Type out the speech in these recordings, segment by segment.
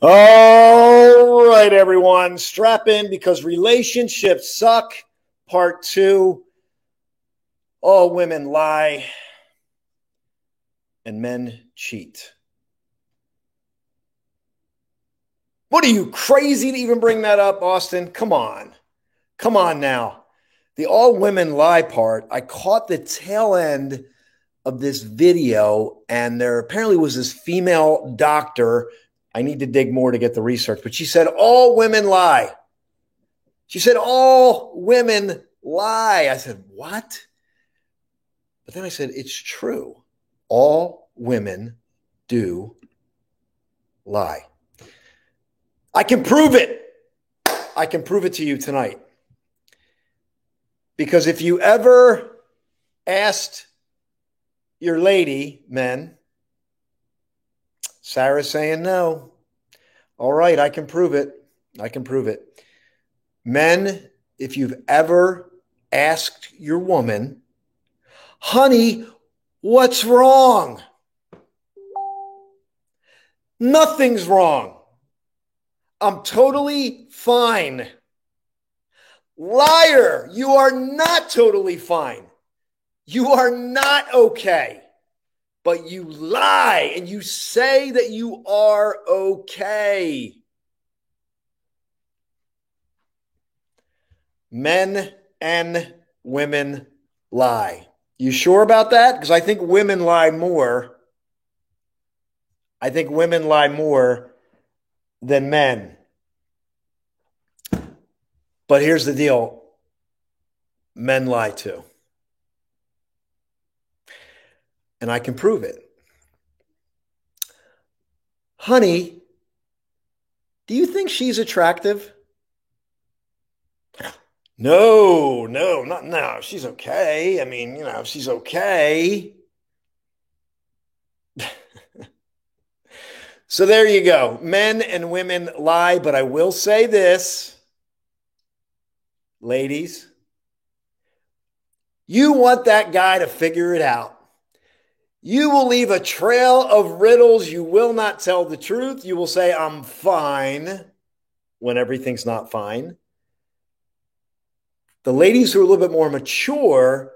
All right, everyone, strap in because relationships suck. Part 2. All women lie and men cheat. What are you, crazy to even bring that up, Austin? Come on. Come on now. The all women lie part, I caught the tail end of this video, and there apparently was this female doctor. I need to dig more to get the research, but she said all women lie. She said all women lie. I said, what? But then I said, it's true. All women do lie. I can prove it. I can prove it to you tonight. Because if you ever asked your lady, men, Sarah's saying no. All right, I can prove it. I can prove it. Men, if you've ever asked your woman, honey, what's wrong? Nothing's wrong. I'm totally fine. Liar, you are not totally fine. You are not okay. But you lie and you say that you are okay. Men and women lie. You sure about that? Because I think women lie more. I think women lie more than men. But here's the deal. Men lie too. And I can prove it. Honey, do you think she's attractive? No, she's okay. I mean, she's okay. So there you go. Men and women lie, but I will say this, ladies, you want that guy to figure it out. You will leave a trail of riddles. You will not tell the truth. You will say, I'm fine, when everything's not fine. The ladies who are a little bit more mature,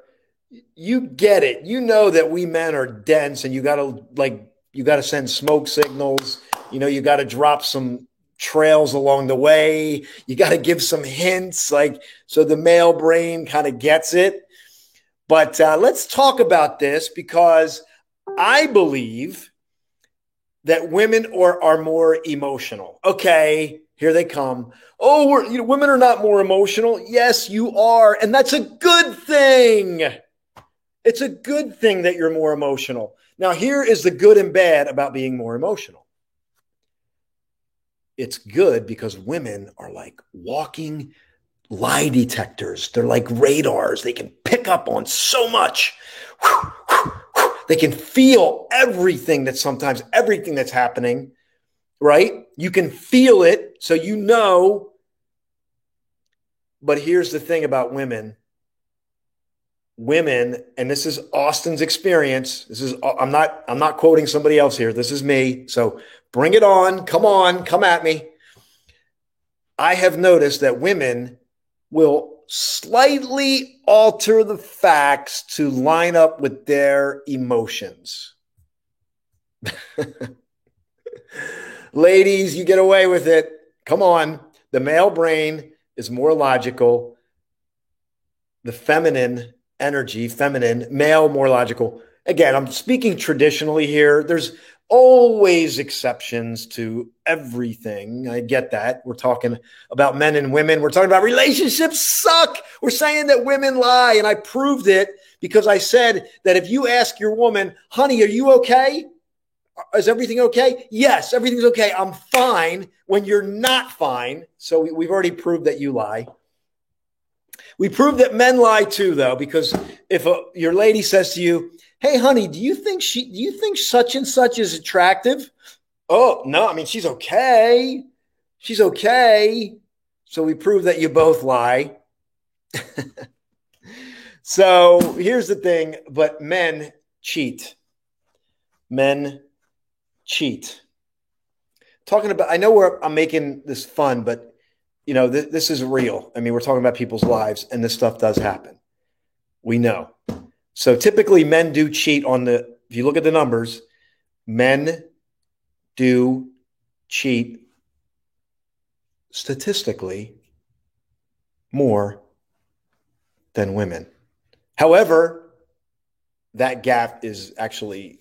you get it. You know that we men are dense and you got to send smoke signals. You got to drop some trails along the way. You got to give some hints, so the male brain kind of gets it. But let's talk about this because I believe that women are more emotional. Okay, here they come. Oh, women are not more emotional. Yes, you are. And that's a good thing. It's a good thing that you're more emotional. Now, here is the good and bad about being more emotional. It's good because women are like walking lie detectors. They're like radars. They can pick up on so much. They can feel everything that's happening, right? You can feel it, so you know. But here's the thing about women. Women, and this is Austin's experience. I'm not quoting somebody else here. This is me. So bring it on. Come at me. I have noticed that women will slightly alter the facts to line up with their emotions. Ladies, you get away with it. Come on. The male brain is more logical. The feminine energy, male, more logical. Again, I'm speaking traditionally here. There's always exceptions to everything. I get that. We're talking about men and women. We're talking about relationships suck. We're saying that women lie. And I proved it because I said that if you ask your woman, honey, are you okay? Is everything okay? Yes, everything's okay. I'm fine when you're not fine. So we've already proved that you lie. We proved that men lie too, though, because if your lady says to you, hey, honey, do you think such and such is attractive? Oh, no, I mean, she's okay. She's okay. So we proved that you both lie. So here's the thing, but men cheat. Men cheat. talking about, I know where I'm making this fun, but this is real. I mean, we're talking about people's lives, and this stuff does happen. We know. So typically men do cheat if you look at the numbers, men do cheat statistically more than women. However, that gap is actually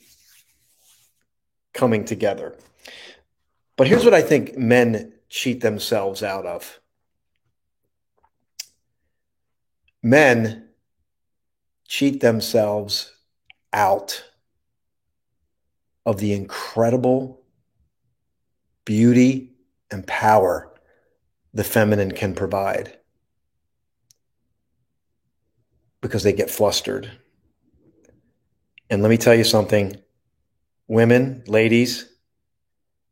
coming together. But here's what I think men cheat themselves out of. Men cheat themselves out of the incredible beauty and power the feminine can provide because they get flustered. And let me tell you something, women, ladies,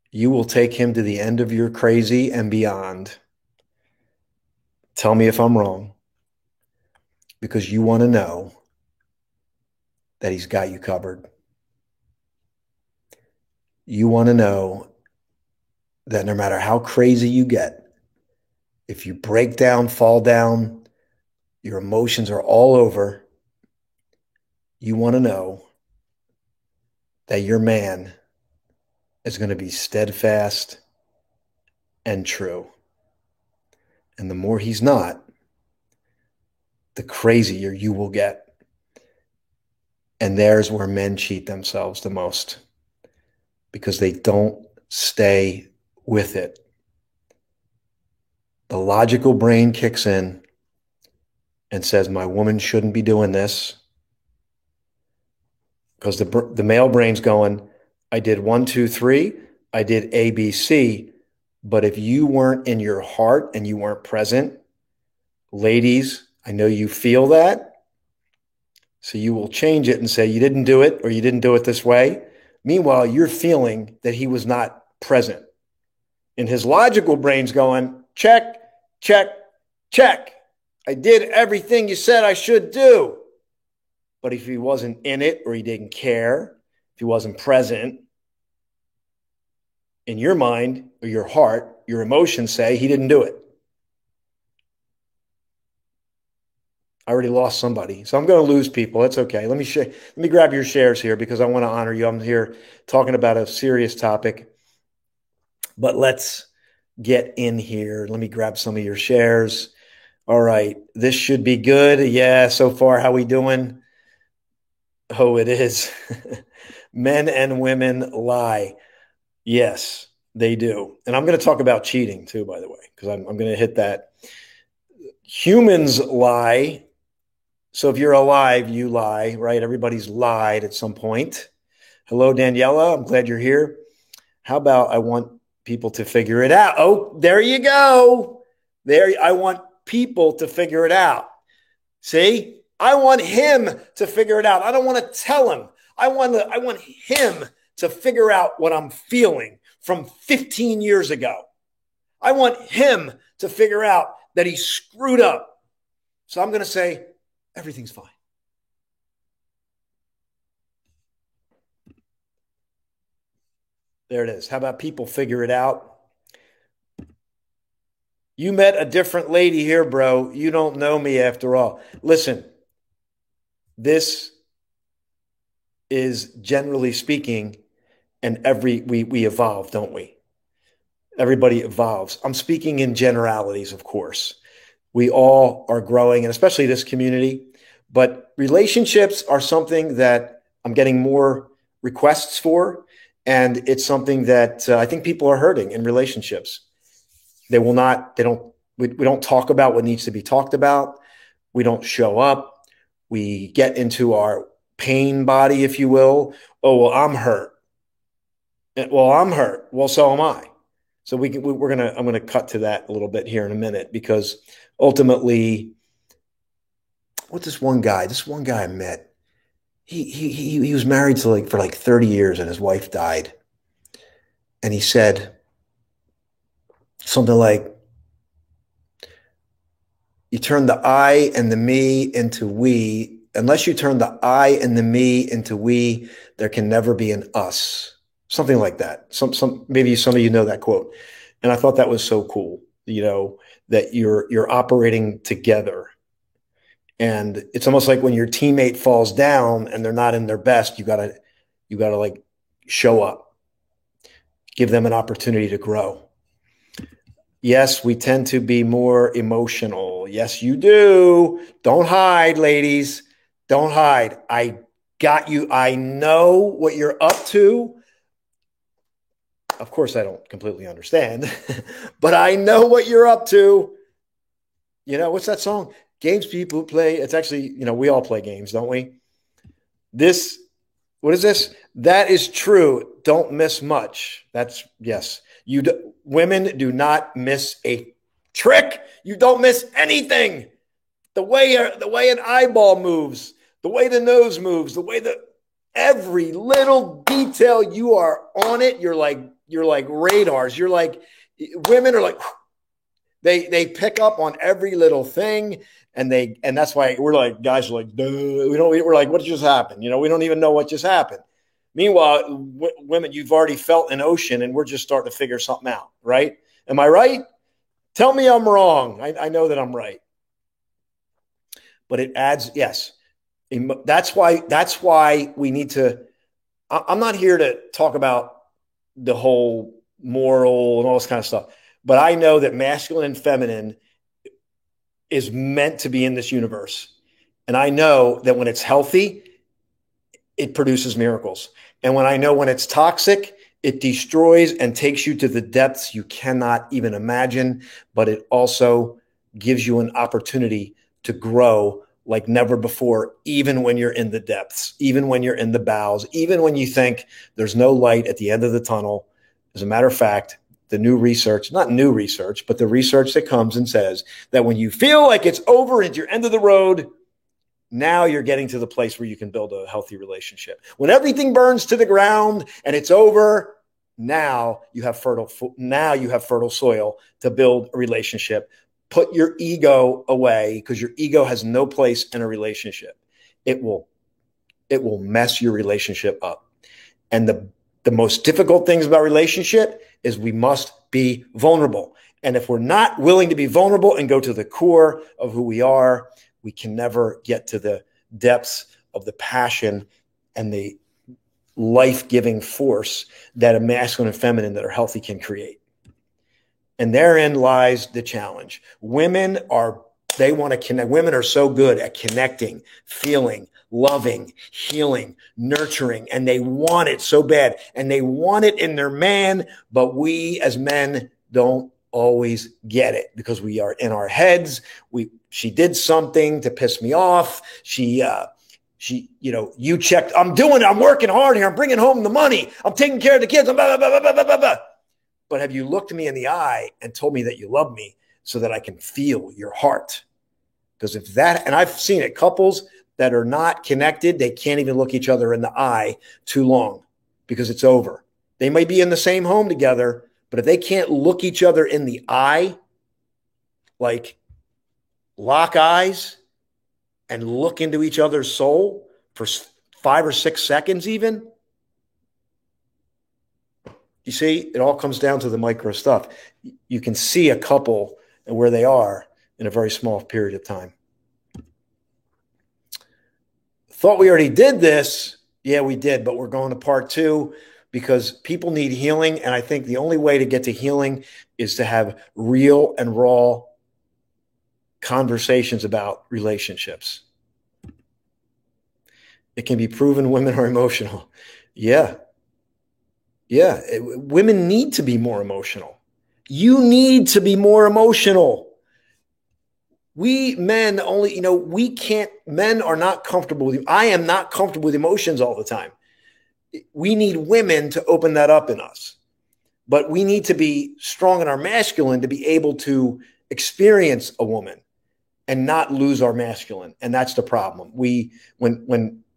you will take him to the end of your crazy and beyond. Tell me if I'm wrong, because you want to know that he's got you covered. You want to know that no matter how crazy you get, if you break down, fall down, your emotions are all over, you want to know that your man is going to be steadfast and true. And the more he's not, the crazier you will get. And there's where men cheat themselves the most, because they don't stay with it. The logical brain kicks in and says, my woman shouldn't be doing this. Because the male brain's going, I did 1, 2, 3, I did A, B, C. But if you weren't in your heart and you weren't present, ladies, I know you feel that. So you will change it and say, you didn't do it, or you didn't do it this way. Meanwhile, you're feeling that he was not present. And his logical brain's going, check, check, check. I did everything you said I should do. But if he wasn't in it, or he didn't care, if he wasn't present, in your mind or your heart, your emotions say he didn't do it. I already lost somebody, so I'm going to lose people. That's okay. Let me grab your shares here, because I want to honor you. I'm here talking about a serious topic, but let's get in here. Let me grab some of your shares. All right, this should be good. Yeah, so far, how we doing? Oh, it is. Men and women lie. Yes, they do. And I'm going to talk about cheating too, by the way, because I'm going to hit that. Humans lie. So if you're alive, you lie, right? Everybody's lied at some point. Hello, Daniela. I'm glad you're here. How about I want people to figure it out? Oh, there you go. I want people to figure it out. See? I want him to figure it out. I don't want to tell him. I want him to figure out what I'm feeling from 15 years ago. I want him to figure out that he screwed up. So I'm going to say, everything's fine. There it is. How about people figure it out? You met a different lady here, bro. You don't know me after all. Listen, this is, generally speaking, and we evolve, don't we? Everybody evolves. I'm speaking in generalities, of course. We all are growing, and especially this community. But relationships are something that I'm getting more requests for, and it's something that I think people are hurting in relationships. We don't talk about what needs to be talked about. We don't show up. We get into our pain body, if you will. Oh, well, I'm hurt. Well, I'm hurt. Well, so am I. So I'm going to cut to that a little bit here in a minute, because ultimately, what's this one guy I met, he was married for 30 years, and his wife died. And he said something like, you turn the I and the me into we. Unless you turn the I and the me into we, there can never be an us. something like that. Maybe some of you know that quote. And I thought that was so cool, that you're operating together. And it's almost like when your teammate falls down and they're not in their best, you gotta like show up, give them an opportunity to grow. Yes, we tend to be more emotional. Yes, you do. Don't hide, ladies. Don't hide. I got you. I know what you're up to. Of course, I don't completely understand, but I know what you're up to. What's that song? Games people play. It's actually, we all play games, don't we? What is this? That is true. Don't miss much. Yes. Women do not miss a trick. You don't miss anything. The way an eyeball moves, the way the nose moves, every little detail, you are on it. You're like radars. Women are like, they pick up on every little thing, and that's why we're like, guys are like, duh. We're like, what just happened? We don't even know what just happened. Meanwhile, women, you've already felt an ocean, and we're just starting to figure something out, right? Am I right? Tell me I'm wrong. I know that I'm right. But it adds, yes. That's why we need to. I'm not here to talk about the whole moral and all this kind of stuff, but I know that masculine and feminine is meant to be in this universe. And I know that when it's healthy, it produces miracles. And when it's toxic, it destroys and takes you to the depths you cannot even imagine, but it also gives you an opportunity to grow like never before, even when you're in the depths, even when you're in the bowels, even when you think there's no light at the end of the tunnel. As a matter of fact, the new research, not new research, but the research that comes and says that when you feel like it's over at your end of the road, now you're getting to the place where you can build a healthy relationship. When everything burns to the ground and it's over, now you have fertile soil to build a relationship. Put your ego away, because your ego has no place in a relationship. It will mess your relationship up. And the most difficult things about relationship is we must be vulnerable. And if we're not willing to be vulnerable and go to the core of who we are, we can never get to the depths of the passion and the life-giving force that a masculine and feminine that are healthy can create. And therein lies the challenge. They want to connect. Women are so good at connecting, feeling, loving, healing, nurturing, and they want it so bad. And they want it in their man, but we as men don't always get it because we are in our heads. She did something to piss me off. You checked. I'm working hard here. I'm bringing home the money. I'm taking care of the kids. Blah, blah, blah, blah, blah, blah, blah. But have you looked me in the eye and told me that you love me so that I can feel your heart? Because and I've seen it, couples that are not connected, they can't even look each other in the eye too long because it's over. They may be in the same home together, but if they can't look each other in the eye, like lock eyes and look into each other's soul for 5 or 6 seconds even, you see, it all comes down to the micro stuff. You can see a couple and where they are in a very small period of time. Thought we already did this. Yeah, we did, but we're going to part 2 because people need healing. And I think the only way to get to healing is to have real and raw conversations about relationships. It can be proven women are emotional. Yeah. Yeah, women need to be more emotional. You need to be more emotional. We men only, men are not comfortable with, I am not comfortable with emotions all the time. We need women to open that up in us. But we need to be strong in our masculine to be able to experience a woman and not lose our masculine. And that's the problem.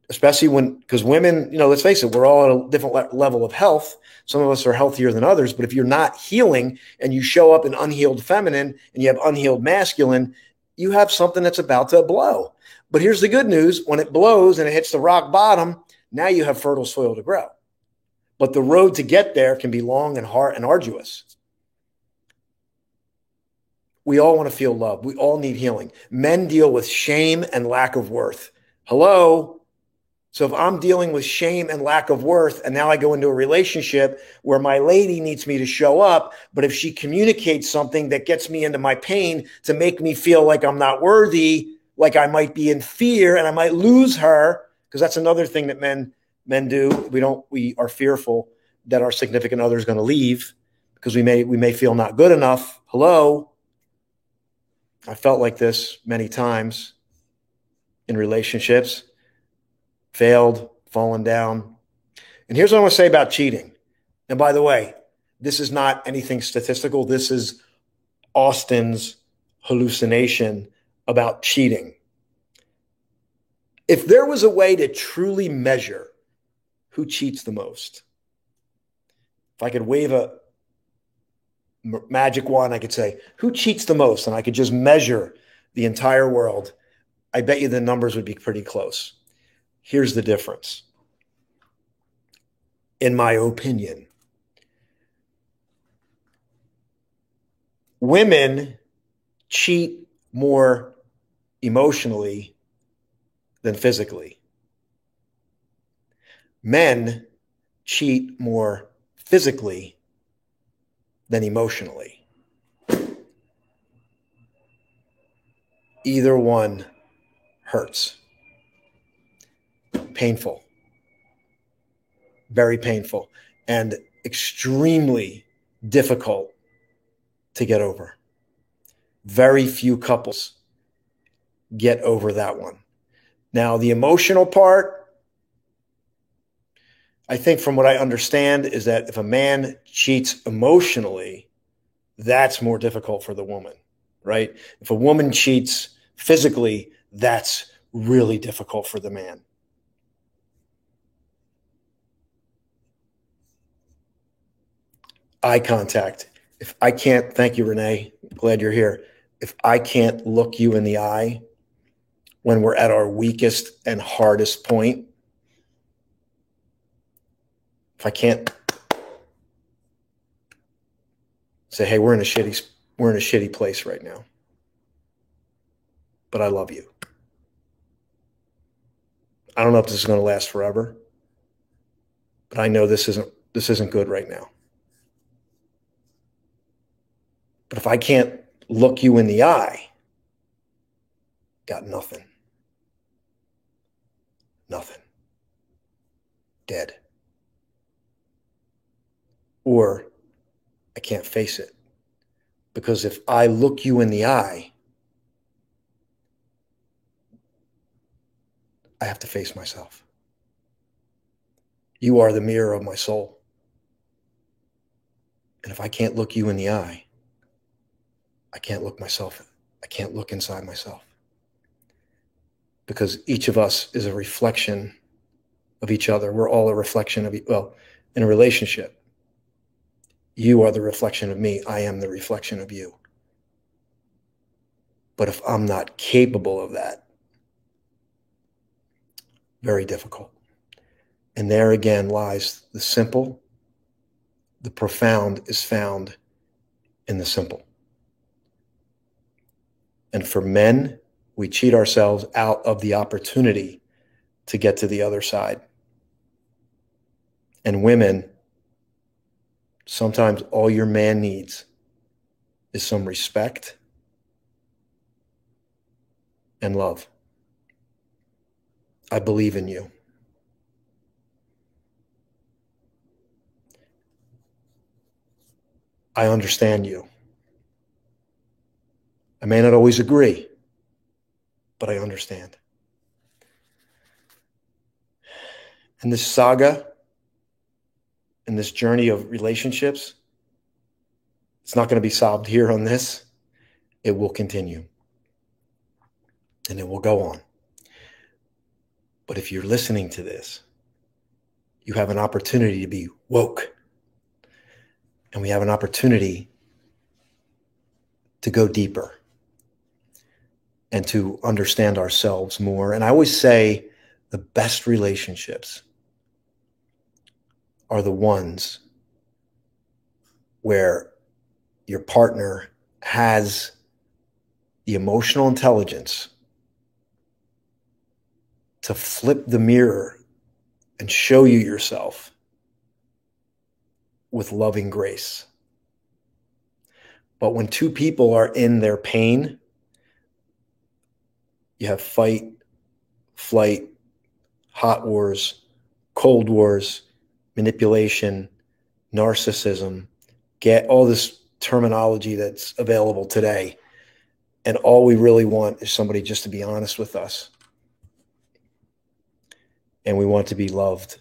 Especially because women, let's face it, we're all at a different level of health. Some of us are healthier than others, but if you're not healing and you show up in unhealed feminine and you have unhealed masculine, you have something that's about to blow. But here's the good news. When it blows and it hits the rock bottom, now you have fertile soil to grow. but the road to get there can be long and hard and arduous. We all want to feel love. We all need healing. Men deal with shame and lack of worth. Hello? So if I'm dealing with shame and lack of worth, and now I go into a relationship where my lady needs me to show up, but if she communicates something that gets me into my pain to make me feel like I'm not worthy, like I might be in fear and I might lose her, because that's another thing that men do. We are fearful that our significant other is going to leave because we may feel not good enough. Hello? I felt like this many times in relationships, failed, fallen down. And here's what I want to say about cheating. And by the way, this is not anything statistical. This is Austin's hallucination about cheating. If there was a way to truly measure who cheats the most, if I could wave a magic wand, I could say, who cheats the most? And I could just measure the entire world. I bet you the numbers would be pretty close. Here's the difference. In my opinion, women cheat more emotionally than physically. Men cheat more physically than emotionally. Either one hurts. Painful. Very painful. And extremely difficult to get over. Very few couples get over that one. Now, the emotional part, I think from what I understand is that if a man cheats emotionally, that's more difficult for the woman, right? If a woman cheats physically, that's really difficult for the man. Eye contact. If I can't, thank you, Renee. Glad you're here. If I can't look you in the eye when we're at our weakest and hardest point, if I can't say, hey, we're in a shitty place right now, but I love you. I don't know if this is going to last forever, but I know this isn't good right now. But if I can't look you in the eye, got nothing. Nothing. Dead. Or I can't face it. Because if I look you in the eye, I have to face myself. You are the mirror of my soul. And if I can't look you in the eye, I can't look myself. I can't look inside myself. Because each of us is a reflection of each other. We're all a reflection of, in a relationship, you are the reflection of me. I am the reflection of you. But if I'm not capable of that, very difficult. And there again lies the simple. The profound is found in the simple. And for men, we cheat ourselves out of the opportunity to get to the other side. And women, sometimes all your man needs is some respect and love. I believe in you. I understand you. I may not always agree, but I understand. And this saga and this journey of relationships, it's not going to be solved here on this. It will continue. And it will go on. But if you're listening to this, you have an opportunity to be woke. And we have an opportunity to go deeper and to understand ourselves more. And I always say the best relationships are the ones where your partner has the emotional intelligence to flip the mirror and show you yourself with loving grace. But when two people are in their pain, you have fight, flight, hot wars, cold wars, manipulation, narcissism, get all this terminology that's available today. And all we really want is somebody just to be honest with us. And we want to be loved.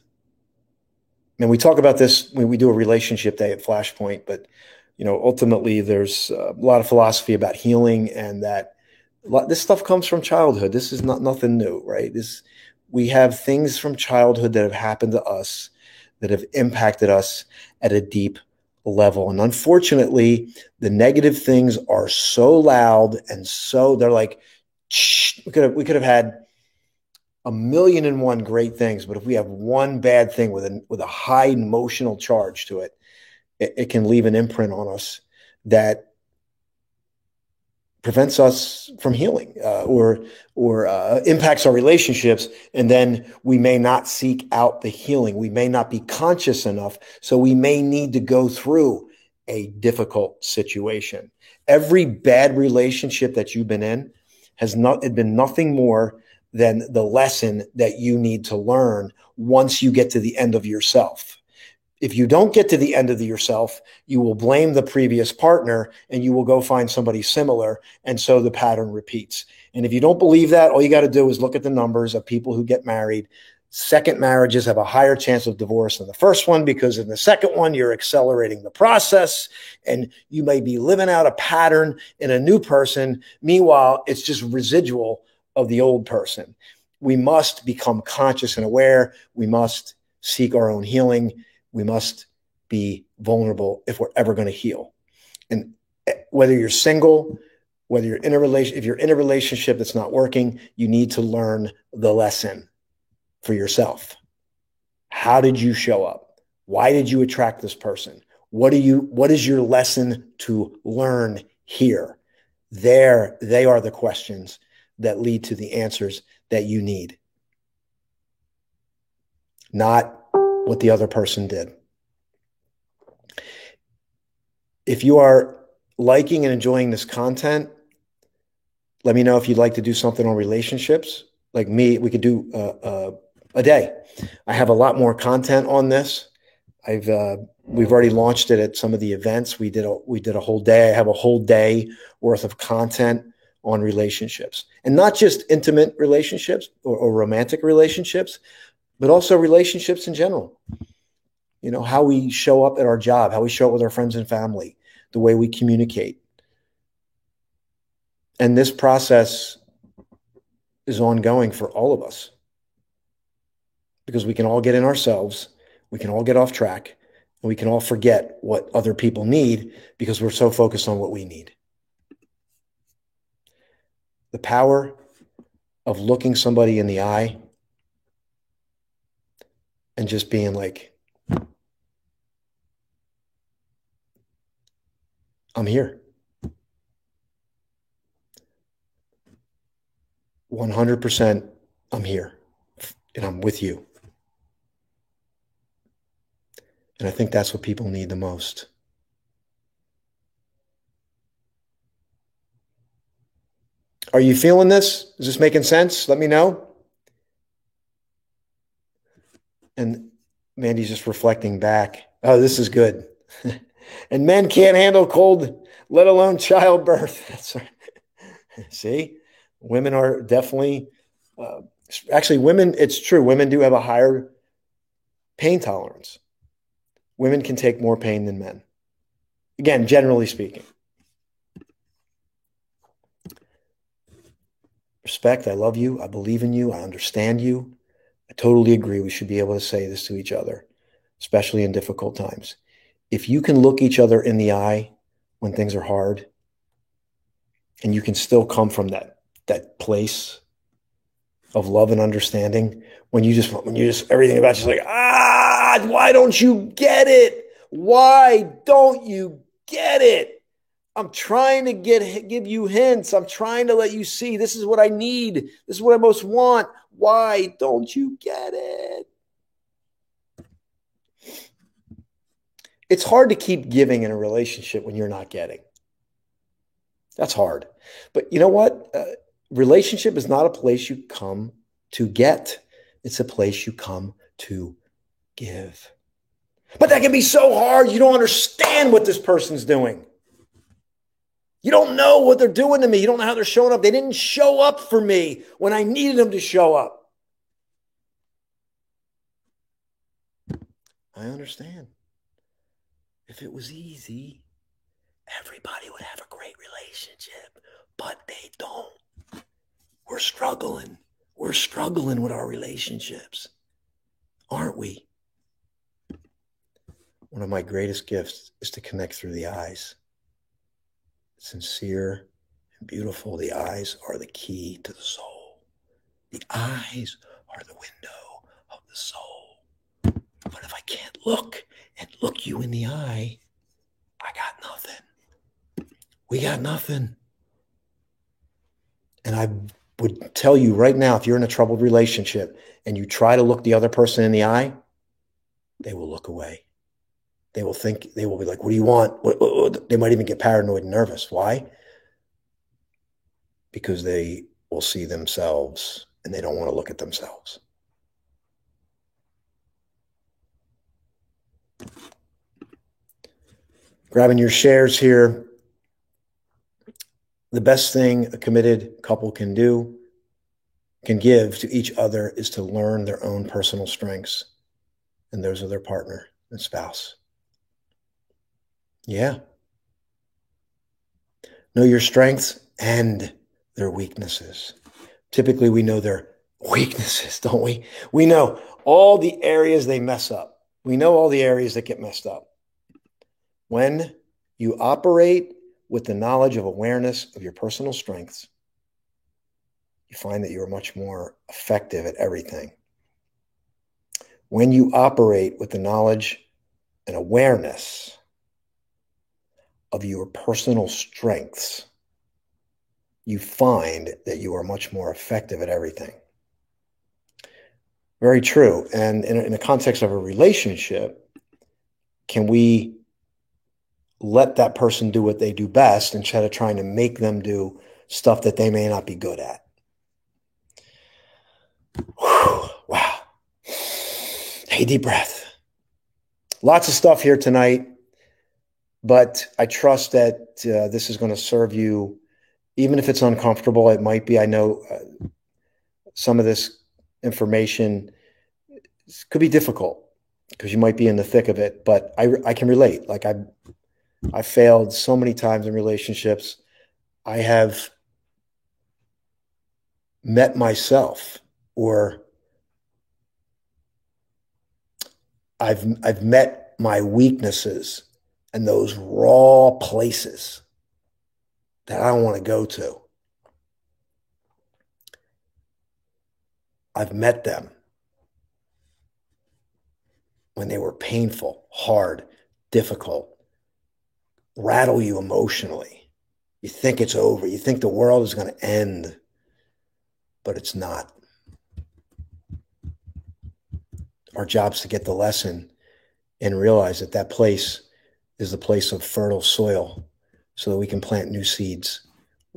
And we talk about this when we do a relationship day at Flashpoint, but ultimately there's a lot of philosophy about healing, and that this stuff comes from childhood. This is nothing new, right? We have things from childhood that have happened to us that have impacted us at a deep level. And unfortunately, the negative things are so loud, and so they're like, we could have had 1,000,001 great things, but if we have one bad thing with a high emotional charge to it, it can leave an imprint on us that prevents us from healing, or impacts our relationships. And then we may not seek out the healing. We may not be conscious enough. So we may need to go through a difficult situation. Every bad relationship that you've been in has been nothing more than the lesson that you need to learn once you get to the end of yourself. If you don't get to the end of yourself, you will blame the previous partner and you will go find somebody similar. And so the pattern repeats. And if you don't believe that, all you got to do is look at the numbers of people who get married. Second marriages have a higher chance of divorce than the first one, because in the second one, you're accelerating the process and you may be living out a pattern in a new person. Meanwhile, it's just residual of the old person. We must become conscious and aware. We must seek our own healing. We must be vulnerable if we're ever going to heal. And whether you're single, whether you're in a relation, if you're in a relationship that's not working, you need to learn the lesson for yourself. How did you show up? Why did you attract this person? What is your lesson to learn here? They are the questions that lead to the answers that you need, not what the other person did. If you are liking and enjoying this content, let me know if you'd like to do something on relationships. Like me, we could do a day. I have a lot more content on this. We've already launched it at some of the events. We did a whole day. I have a whole day worth of content on relationships, and not just intimate relationships or romantic relationships, but also relationships in general. How we show up at our job, how we show up with our friends and family, the way we communicate. And this process is ongoing for all of us, because we can all get in ourselves, we can all get off track, and we can all forget what other people need because we're so focused on what we need. The power of looking somebody in the eye and just being like, I'm here. 100%, I'm here, and I'm with you. And I think that's what people need the most. Are you feeling this? Is this making sense? Let me know. And Mandy's just reflecting back. Oh, this is good. And men can't handle cold, let alone childbirth. That's right. See, women are definitely, actually women, it's true. Women do have a higher pain tolerance. Women can take more pain than men. Again, generally speaking. Respect, I love you, I believe in you, I understand you. I totally agree. We should be able to say this to each other, especially in difficult times. If you can look each other in the eye when things are hard, and you can still come from that place of love and understanding when you just everything about you's like, why don't you get it? Why don't you get it? I'm trying to give you hints. I'm trying to let you see this is what I need. This is what I most want. Why don't you get it? It's hard to keep giving in a relationship when you're not getting. That's hard. But you know what? Relationship is not a place you come to get. It's a place you come to give. But that can be so hard. You don't understand what this person's doing. You don't know what they're doing to me. You don't know how they're showing up. They didn't show up for me when I needed them to show up. I understand. If it was easy, everybody would have a great relationship, but they don't. We're struggling. We're struggling with our relationships, aren't we? One of my greatest gifts is to connect through the eyes. Sincere and beautiful, the eyes are the key to the soul. The eyes are the window of the soul. But if I can't look and look you in the eye, I got nothing. We got nothing. And I would tell you right now, if you're in a troubled relationship and you try to look the other person in the eye, they will look away. They will be like, what do you want? They might even get paranoid and nervous. Why? Because they will see themselves and they don't want to look at themselves. Grabbing your shares here. The best thing a committed couple can give to each other is to learn their own personal strengths and those of their partner and spouse. Yeah. Know your strengths and their weaknesses. Typically, we know their weaknesses, don't we? We know all the areas they mess up. We know all the areas that get messed up. When you operate with the knowledge of awareness of your personal strengths, you find that you are much more effective at everything. When you operate with the knowledge and awareness of your personal strengths, you find that you are much more effective at everything. Very true. And in the context of a relationship, can we let that person do what they do best instead of trying to make them do stuff that they may not be good at? Whew, wow. Hey, deep breath. Lots of stuff here tonight, but I trust that this is going to serve you, even if it's uncomfortable. It might be. I know some of this information could be difficult because you might be in the thick of it, but I can relate. Like I failed so many times in relationships. I have met myself, or I've met my weaknesses and those raw places that I don't want to go to. I've met them when they were painful, hard, difficult, rattle you emotionally. You think it's over. You think the world is going to end, but it's not. Our job's to get the lesson and realize that that place is the place of fertile soil so that we can plant new seeds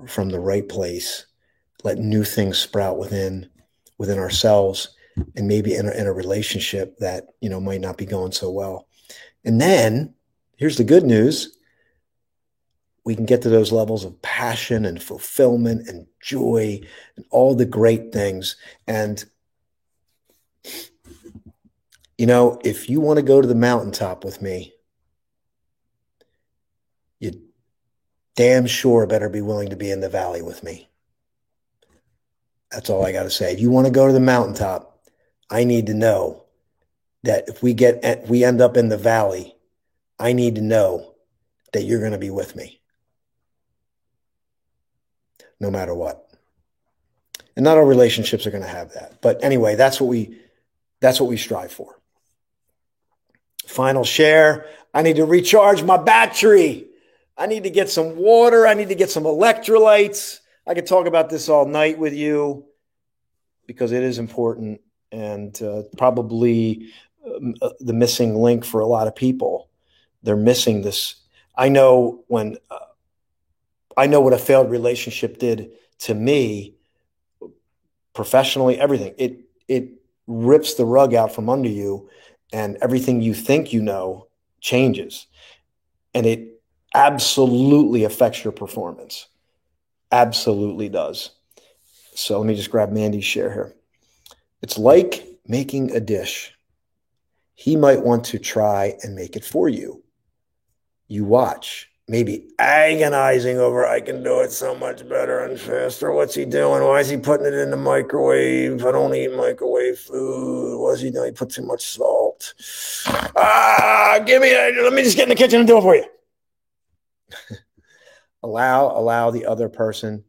from the right place, let new things sprout within ourselves, and maybe in a relationship that, might not be going so well. And then here's the good news. We can get to those levels of passion and fulfillment and joy and all the great things. And, if you want to go to the mountaintop with me, you damn sure better be willing to be in the valley with me. That's all I got to say. If you want to go to the mountaintop, I need to know that if we end up in the valley, I need to know that you're going to be with me no matter what. And not all relationships are going to have that. But anyway, that's what we strive for. Final share. I need to recharge my battery. I need to get some water. I need to get some electrolytes. I could talk about this all night with you because it is important and probably the missing link for a lot of people. They're missing this. I know what a failed relationship did to me professionally, everything. It rips the rug out from under you, and everything you think you know changes. And it absolutely affects your performance. Absolutely does. So let me just grab Mandy's share here. It's like making a dish. He might want to try and make it for you. You watch, maybe agonizing over, I can do it so much better and faster. What's he doing? Why is he putting it in the microwave? I don't eat microwave food. What's he doing? He put too much salt. Let me just get in the kitchen and do it for you. Allow the other person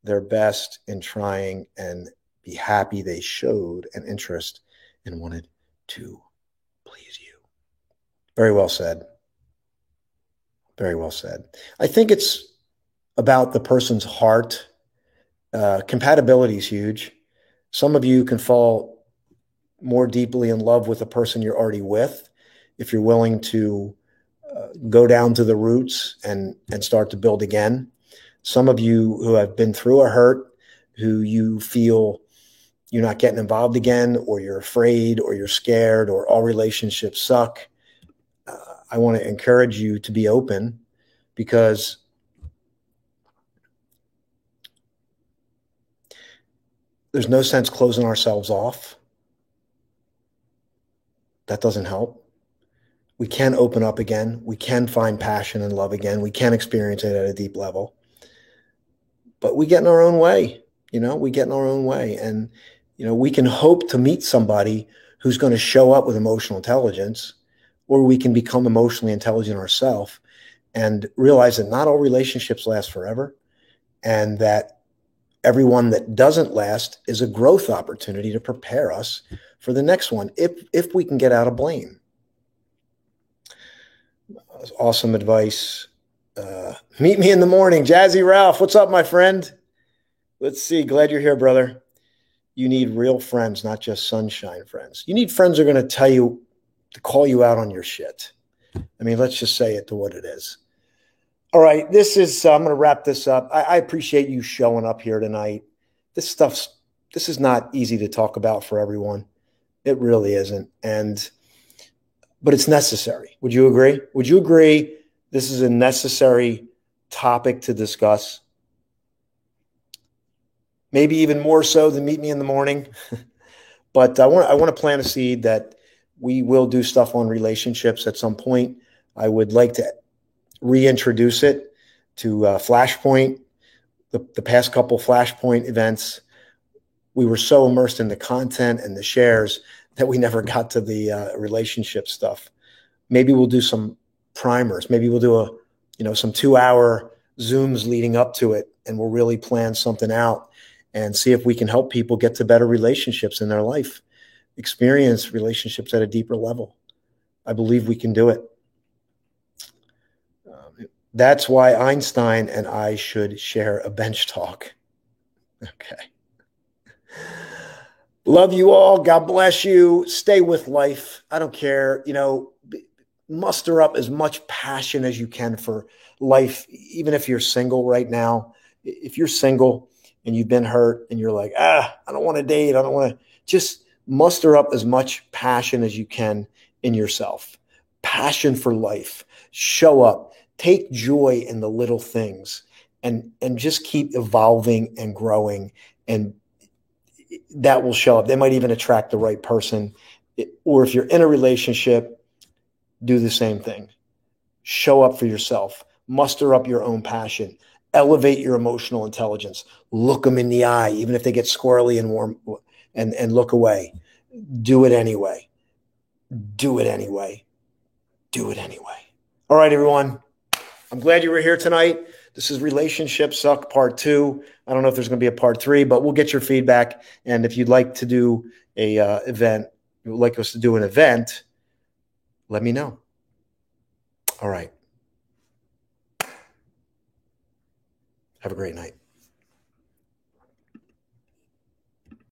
their best in trying and be happy they showed an interest and wanted to please you. Very well said. Very well said. I think it's about the person's heart. Compatibility is huge. Some of you can fall more deeply in love with the person you're already with if you're willing to go down to the roots and start to build again. Some of you who have been through a hurt, who you feel you're not getting involved again, or you're afraid, or you're scared, or all relationships suck. I want to encourage you to be open, because there's no sense closing ourselves off. That doesn't help. We can open up again. We can find passion and love again. We can experience it at a deep level. But we get in our own way. We get in our own way. And, we can hope to meet somebody who's going to show up with emotional intelligence, or we can become emotionally intelligent ourselves and realize that not all relationships last forever, and that everyone that doesn't last is a growth opportunity to prepare us for the next one, if we can get out of blame. Awesome advice. Meet me in the morning. Jazzy Ralph, what's up, my friend? Let's see. Glad you're here, brother. You need real friends, not just sunshine friends. You need friends who are going to call you out on your shit. I mean, let's just say it to what it is. All right. I'm going to wrap this up. I appreciate you showing up here tonight. This is not easy to talk about for everyone. It really isn't. But it's necessary. Would you agree? Would you agree this is a necessary topic to discuss? Maybe even more so than meet me in the morning. But I want to plant a seed that we will do stuff on relationships at some point. I would like to reintroduce it to Flashpoint. The past couple Flashpoint events, we were so immersed in the content and the shares that we never got to the relationship stuff. Maybe we'll do some primers. Maybe we'll do some 2-hour Zooms leading up to it, and we'll really plan something out and see if we can help people get to better relationships in their life, experience relationships at a deeper level. I believe we can do it. That's why Einstein and I should share a bench talk. Okay. Love you all. God bless you. Stay with life. I don't care. Muster up as much passion as you can for life, even if you're single right now. If you're single and you've been hurt and you're like, I don't want to date. I don't want to. Just muster up as much passion as you can in yourself. Passion for life. Show up. Take joy in the little things and just keep evolving and growing, and that will show up. They might even attract the right person. Or if you're in a relationship, do the same thing. Show up for yourself. Muster up your own passion. Elevate your emotional intelligence. Look them in the eye, even if they get squirrely and warm, and look away. Do it anyway. Do it anyway. Do it anyway. All right, everyone. I'm glad you were here tonight. This is Relationship Suck Part 2. I don't know if there's going to be a Part 3, but we'll get your feedback. And if you'd like to do a event, you'd like us to do an event, let me know. All right. Have a great night.